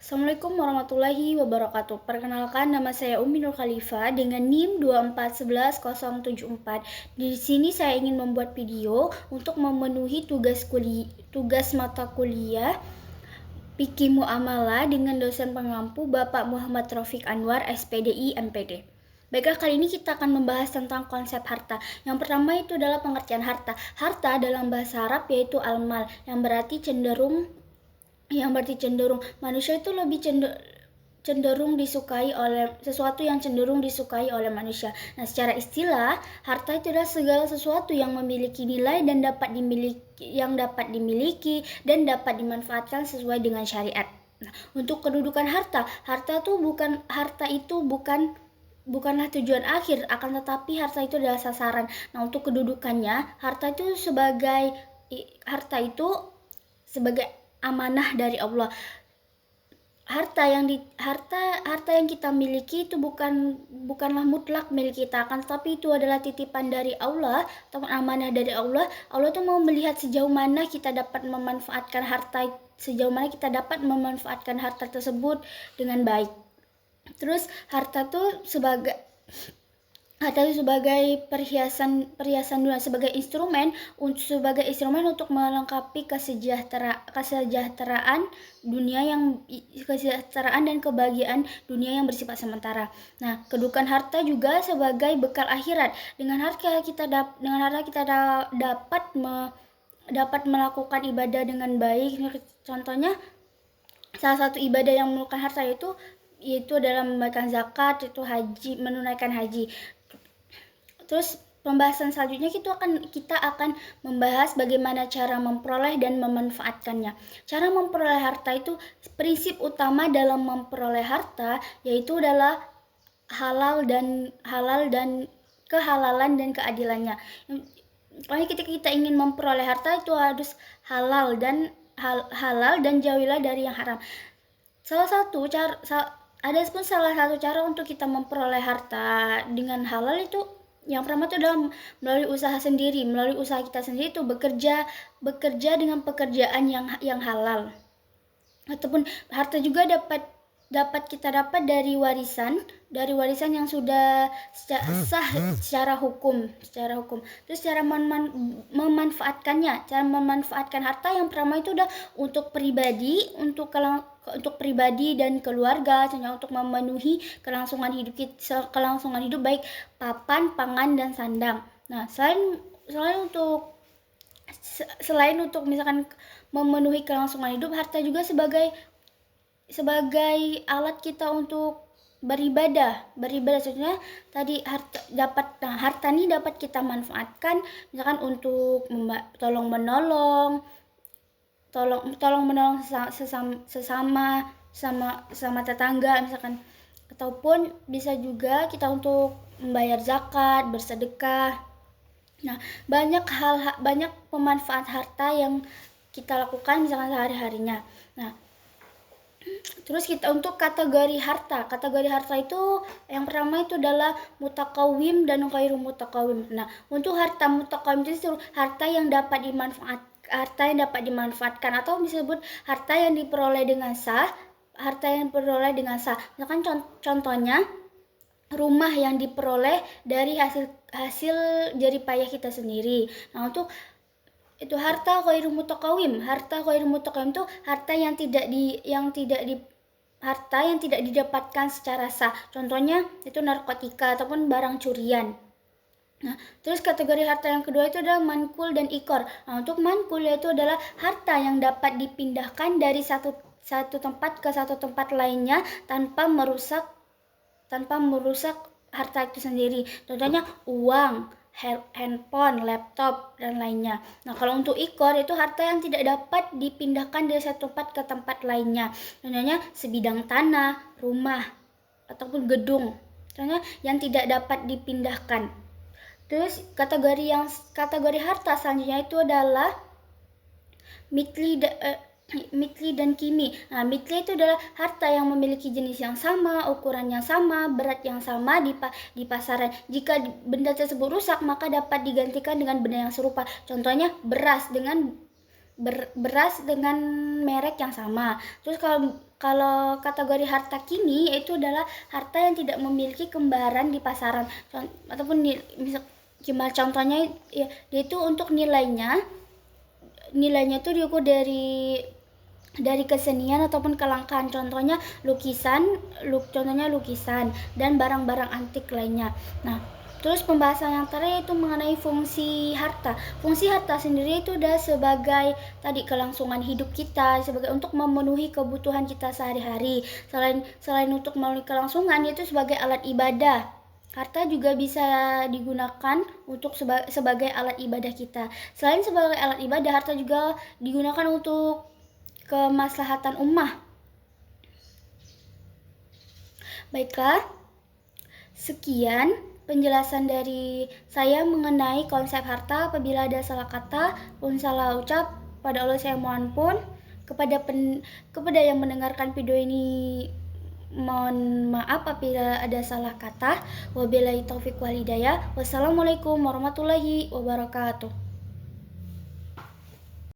Assalamualaikum warahmatullahi wabarakatuh. Perkenalkan, nama saya Umi Nur Khalifa dengan NIM 2411074. Di sini saya ingin membuat video untuk memenuhi tugas mata kuliah Fikih Muamalah dengan dosen pengampu Bapak Muhammad Taufik Anwar, SPDI MPD. Baiklah, kali ini kita akan membahas tentang konsep harta. Yang pertama itu adalah pengertian harta. Harta dalam bahasa Arab yaitu al-mal, yang berarti cenderung manusia itu lebih cenderung disukai oleh sesuatu yang cenderung disukai oleh manusia. Nah, secara istilah, harta itu adalah segala sesuatu yang memiliki nilai dan dapat dimiliki dan dapat dimanfaatkan sesuai dengan syariat. Nah, untuk kedudukan harta itu bukanlah tujuan akhir, akan tetapi harta itu adalah sasaran. Nah, untuk kedudukannya, harta itu sebagai amanah dari Allah. Harta yang kita miliki itu bukanlah mutlak milik kita, akan tetapi itu adalah titipan dari Allah atau amanah dari Allah. Allah tuh mau melihat sejauh mana kita dapat memanfaatkan harta tersebut dengan baik. Terus harta itu sebagai perhiasan dunia, sebagai instrumen untuk melengkapi kesejahteraan dan kebahagiaan dunia yang bersifat sementara. Nah, kedudukan harta juga sebagai bekal akhirat. Dengan harta kita dapat melakukan ibadah dengan baik. Contohnya, salah satu ibadah yang memerlukan harta yaitu adalah memberikan zakat, menunaikan haji. Terus pembahasan selanjutnya kita akan membahas bagaimana cara memperoleh dan memanfaatkannya. Cara memperoleh harta itu, prinsip utama dalam memperoleh harta yaitu adalah kehalalan dan keadilannya. Pokoknya ketika kita ingin memperoleh harta itu harus halal dan jauhilah dari yang haram. Salah satu cara untuk kita memperoleh harta dengan halal itu, yang pertama itu adalah melalui usaha kita sendiri itu bekerja dengan pekerjaan yang halal. Ataupun harta juga dapat kita dapat dari warisan yang sudah sah secara hukum. Terus cara memanfaatkan harta, yang pertama itu udah untuk pribadi dan keluarga, contohnya untuk memenuhi kelangsungan hidup baik papan, pangan dan sandang. Nah, selain untuk misalkan memenuhi kelangsungan hidup, harta juga sebagai alat kita untuk beribadah. Contohnya tadi harta ini dapat kita manfaatkan misalkan untuk tolong menolong sesama tetangga misalkan, ataupun bisa juga kita untuk membayar zakat, bersedekah. Nah, banyak pemanfaat harta yang kita lakukan misalkan sehari-harinya. Nah, terus kita untuk kategori harta itu yang pertama itu adalah mutakawim dan ghairu mutakawim. Nah, untuk harta mutakawim itu harta yang dapat dimanfaatkan atau disebut harta yang diperoleh dengan sah. Misalkan contohnya rumah yang diperoleh dari hasil jerih payah kita sendiri. Nah, untuk itu harta ghairu mutakawim itu harta yang tidak didapatkan secara sah. Contohnya itu narkotika ataupun barang curian. Nah, terus kategori harta yang kedua itu adalah mankul dan ikor. Nah, untuk mankul itu adalah harta yang dapat dipindahkan dari satu tempat ke satu tempat lainnya tanpa merusak harta itu sendiri. Contohnya uang, handphone, laptop, dan lainnya. Nah, kalau untuk ikor itu harta yang tidak dapat dipindahkan dari satu tempat ke tempat lainnya. Contohnya sebidang tanah, rumah, ataupun gedung. Contohnya yang tidak dapat dipindahkan. Terus kategori harta selanjutnya itu adalah mitli dan kimi. Nah, mitli itu adalah harta yang memiliki jenis yang sama, ukuran yang sama, berat yang sama di pasaran. Jika benda tersebut rusak, maka dapat digantikan dengan benda yang serupa. Contohnya beras dengan beras dengan merek yang sama. Terus kalau kategori harta kini itu adalah harta yang tidak memiliki kembaran di pasaran, ataupun misal gimana contohnya ya, dia itu untuk nilainya itu diukur dari kesenian ataupun kelangkaan, contohnya lukisan dan barang-barang antik lainnya. Nah, terus pembahasan yang terakhir itu mengenai fungsi harta. Fungsi harta sendiri itu udah sebagai tadi kelangsungan hidup kita, sebagai untuk memenuhi kebutuhan kita sehari-hari. Selain untuk memenuhi kelangsungan, itu sebagai alat ibadah. Harta juga bisa digunakan untuk sebagai alat ibadah kita. Selain sebagai alat ibadah, harta juga digunakan untuk kemaslahatan ummah. Baiklah, sekian penjelasan dari saya mengenai konsep harta. Apabila ada salah kata pun salah ucap, pada Allah saya mohon pun. Kepada yang mendengarkan video ini, mohon maaf apabila ada salah kata. Wabillahi taufiq wal hidayah. Wassalamualaikum warahmatullahi wabarakatuh.